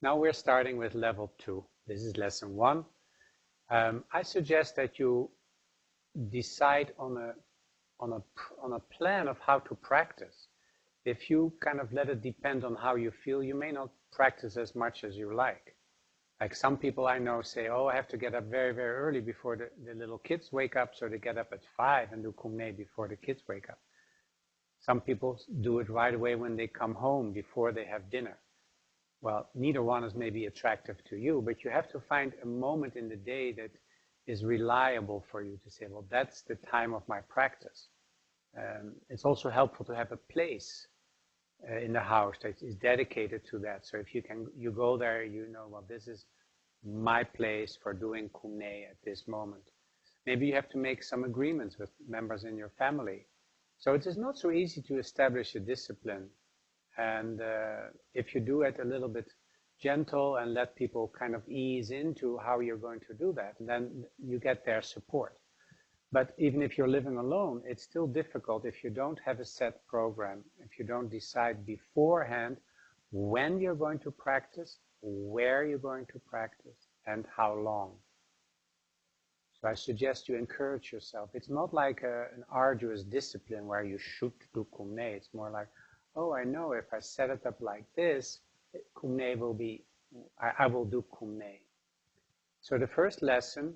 Now we're starting with level 2. This is lesson 1. I suggest that you decide on a plan of how to practice. If you kind of let it depend on how you feel, you may not practice as much as you like. Like some people I know say, oh, I have to get up very, very early before the little kids wake up, so they get up at 5 and do kumne before the kids wake up. Some people do it right away when they come home before they have dinner. Well, neither one is maybe attractive to you, but you have to find a moment in the day that is reliable for you to say, well, that's the time of my practice. It's also helpful to have a place in the house that is dedicated to that. So if you go there, you know, well, this is my place for doing kumne at this moment. Maybe you have to make some agreements with members in your family. So it is not so easy to establish a discipline. And if you do it a little bit gentle and let people kind of ease into how you're going to do that, then you get their support. But even if you're living alone, it's still difficult if you don't have a set program, if you don't decide beforehand when you're going to practice, where you're going to practice, and how long. So I suggest you encourage yourself. It's not like an arduous discipline where you should do kumne. It's more like, oh, I know if I set it up like this, kumne will be, I will do kumne. So the first lesson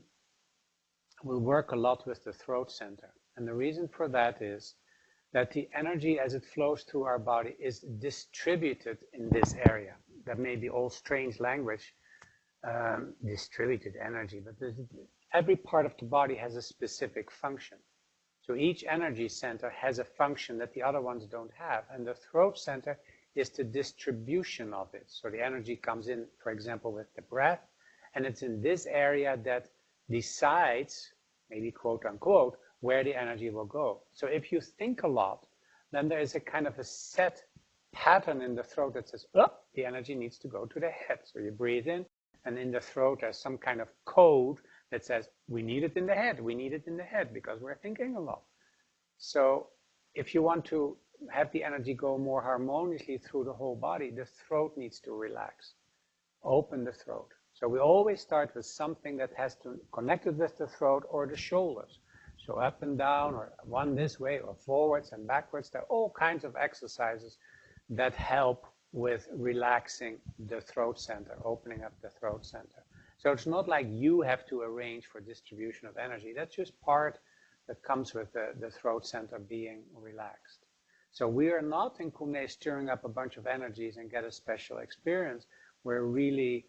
will work a lot with the throat center. And the reason for that is that the energy as it flows through our body is distributed in this area. That may be all strange language, distributed energy, but every part of the body has a specific function. So each energy center has a function that the other ones don't have. And the throat center is the distribution of it. So the energy comes in, for example, with the breath, and it's in this area that decides, maybe quote unquote, where the energy will go. So if you think a lot, then there is a kind of a set pattern in the throat that says, oh, the energy needs to go to the head. So you breathe in, and in the throat there's some kind of code that says, we need it in the head, we need it in the head, because we're thinking a lot. So if you want to have the energy go more harmoniously through the whole body, the throat needs to relax. Open the throat. So we always start with something that has to connect it with the throat or the shoulders. So up and down, or one this way, or forwards and backwards. There are all kinds of exercises that help with relaxing the throat center, opening up the throat center. So it's not like you have to arrange for distribution of energy. That's just part that comes with the throat center being relaxed. So we are not in kumne stirring up a bunch of energies and get a special experience. We're really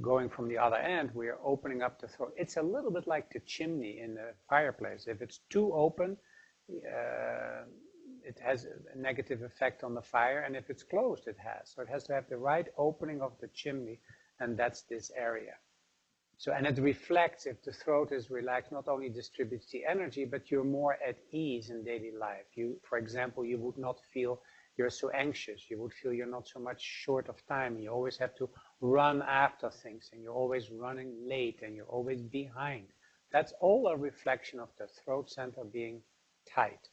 going from the other end. We are opening up the throat. It's a little bit like the chimney in the fireplace. If it's too open, it has a negative effect on the fire, and if it's closed, it has. So it has to have the right opening of the chimney, and that's this area. So, and it reflects, if the throat is relaxed, not only distributes the energy, but you're more at ease in daily life. You, for example, you would not feel you're so anxious. You would feel you're not so much short of time. You always have to run after things, and you're always running late, and you're always behind. That's all a reflection of the throat center being tight.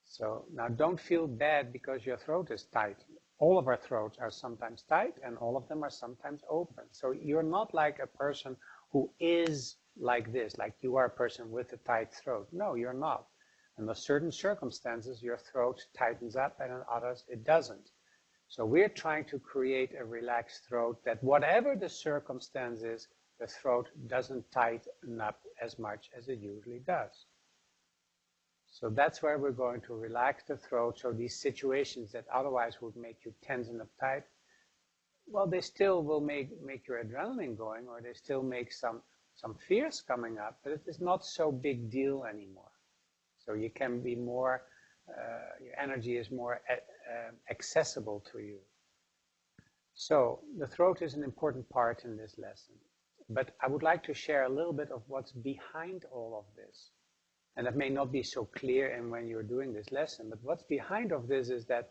So now don't feel bad because your throat is tight. All of our throats are sometimes tight, and all of them are sometimes open. So you're not like a person who is like this, like you are a person with a tight throat. No, you're not. Under certain circumstances, your throat tightens up, and in others, it doesn't. So we're trying to create a relaxed throat that whatever the circumstance is, the throat doesn't tighten up as much as it usually does. So that's where we're going to relax the throat. So these situations that otherwise would make you tense and uptight, well, they still will make your adrenaline going, or they still make some fears coming up, but it is not so big deal anymore. So you can be more, your energy is more accessible to you. So the throat is an important part in this lesson. But I would like to share a little bit of what's behind all of this. And that may not be so clear in when you're doing this lesson, but what's behind of this is that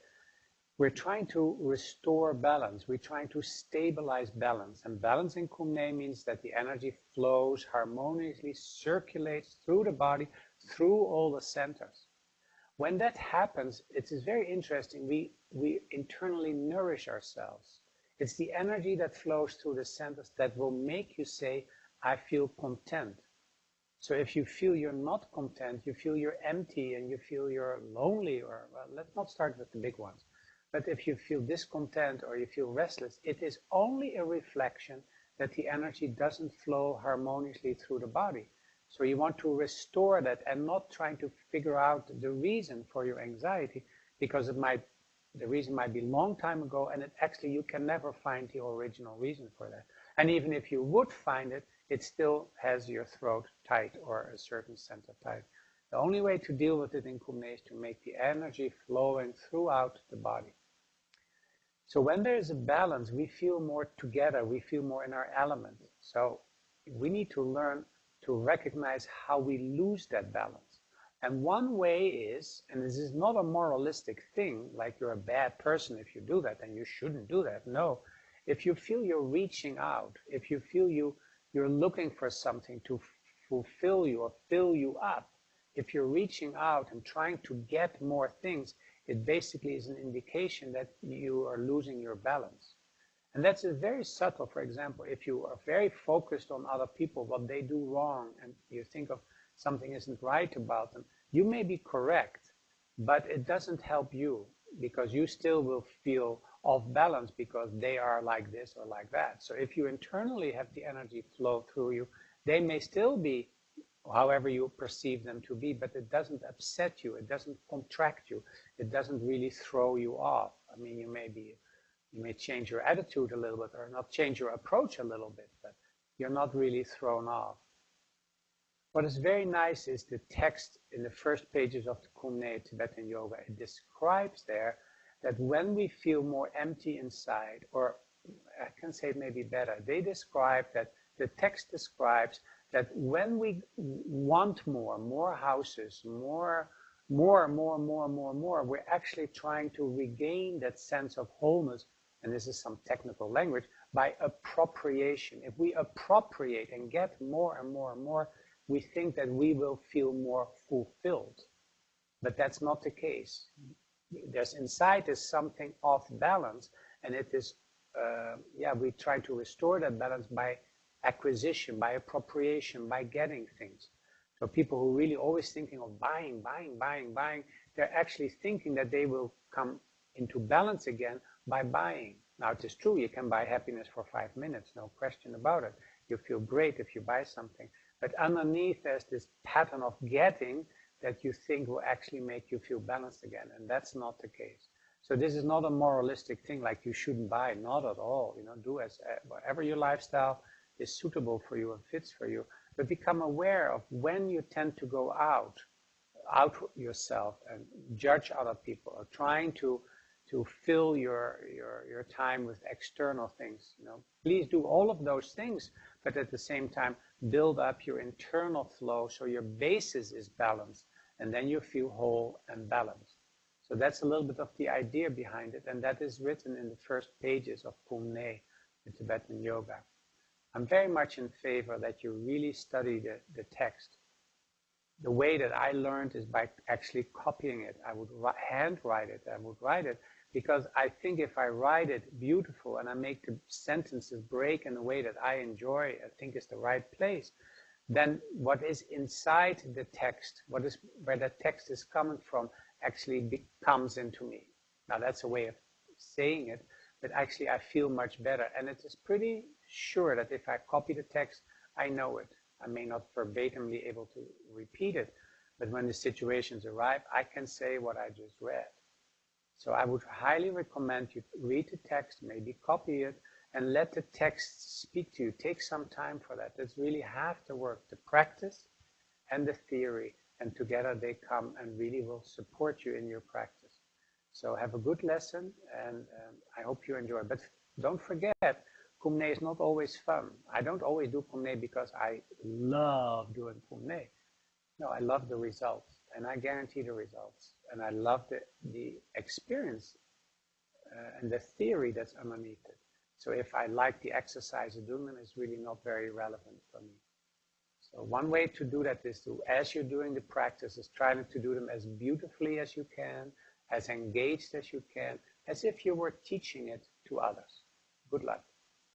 we're trying to restore balance. We're trying to stabilize balance. And balance in kumne means that the energy flows harmoniously, circulates through the body, through all the centers. When that happens, it is very interesting. We internally nourish ourselves. It's the energy that flows through the centers that will make you say, I feel content. So if you feel you're not content, you feel you're empty and you feel you're lonely, or well, let's not start with the big ones. But if you feel discontent or you feel restless, it is only a reflection that the energy doesn't flow harmoniously through the body. So you want to restore that and not trying to figure out the reason for your anxiety, because the reason might be a long time ago, and actually you can never find the original reason for that. And even if you would find it, it still has your throat tight or a certain center tight. The only way to deal with it in Kumne is to make the energy flowing throughout the body. So when there is a balance, we feel more together, we feel more in our element. So we need to learn to recognize how we lose that balance. And one way is, and this is not a moralistic thing, like you're a bad person if you do that, and you shouldn't do that. No, if you feel you're reaching out, if you feel you're looking for something to fulfill you or fill you up, if you're reaching out and trying to get more things, it basically is an indication that you are losing your balance. And that's a very subtle. For example, if you are very focused on other people, what they do wrong, and you think of something isn't right about them, you may be correct, but it doesn't help you, because you still will feel off balance because they are like this or like that. So if you internally have the energy flow through you, they may still be however you perceive them to be, but it doesn't upset you, it doesn't contract you, it doesn't really throw you off. I mean, you may change your attitude a little bit, or not change your approach a little bit, but you're not really thrown off. What is very nice is the text in the first pages of the Kumne Tibetan Yoga. It describes there that when we feel more empty inside, or I can say it maybe better, the text describes that when we want more houses, more, we're actually trying to regain that sense of wholeness, and this is some technical language, by appropriation. If we appropriate and get more and more, we think that we will feel more fulfilled. But that's not the case. There's inside is something off balance, and it is, we try to restore that balance by acquisition, by appropriation, by getting things. So people who really always thinking of buying, they're actually thinking that they will come into balance again by buying. Now it is true, you can buy happiness for 5 minutes, no question about it. You feel great if you buy something. But underneath there's this pattern of getting that you think will actually make you feel balanced again, and that's not the case. So this is not a moralistic thing like you shouldn't buy, not at all. Do as whatever your lifestyle is suitable for you and fits for you, but become aware of when you tend to go out yourself and judge other people, or trying to fill your time with external things. Please do all of those things, but at the same time build up your internal flow so your basis is balanced, and then you feel whole and balanced. So that's a little bit of the idea behind it, and that is written in the first pages of Kumne, the Tibetan Yoga. I'm very much in favor that you really study the text. The way that I learned is by actually copying it. I would handwrite it. I would write it because I think if I write it beautiful and I make the sentences break in a way that I enjoy, I think is the right place, then what is inside the text, where the text is coming from, actually comes into me. Now that's a way of saying it, but actually I feel much better. And it is pretty sure that if I copy the text, I know it. I may not verbatimly able to repeat it, but when the situations arrive, I can say what I just read. So I would highly recommend you read the text, maybe copy it, and let the text speak to you. Take some time for that. That's really half the work, the practice and the theory, and together they come and really will support you in your practice. So have a good lesson, and I hope you enjoy. But don't forget, Kumne is not always fun. I don't always do Kumne because I love doing Kumne. No, I love the results, and I guarantee the results. And I love the experience and the theory that's underneath it. So if I like the exercise of doing them, it's really not very relevant for me. So one way to do that is to, as you're doing the practice, is trying to do them as beautifully as you can, as engaged as you can, as if you were teaching it to others. Good luck.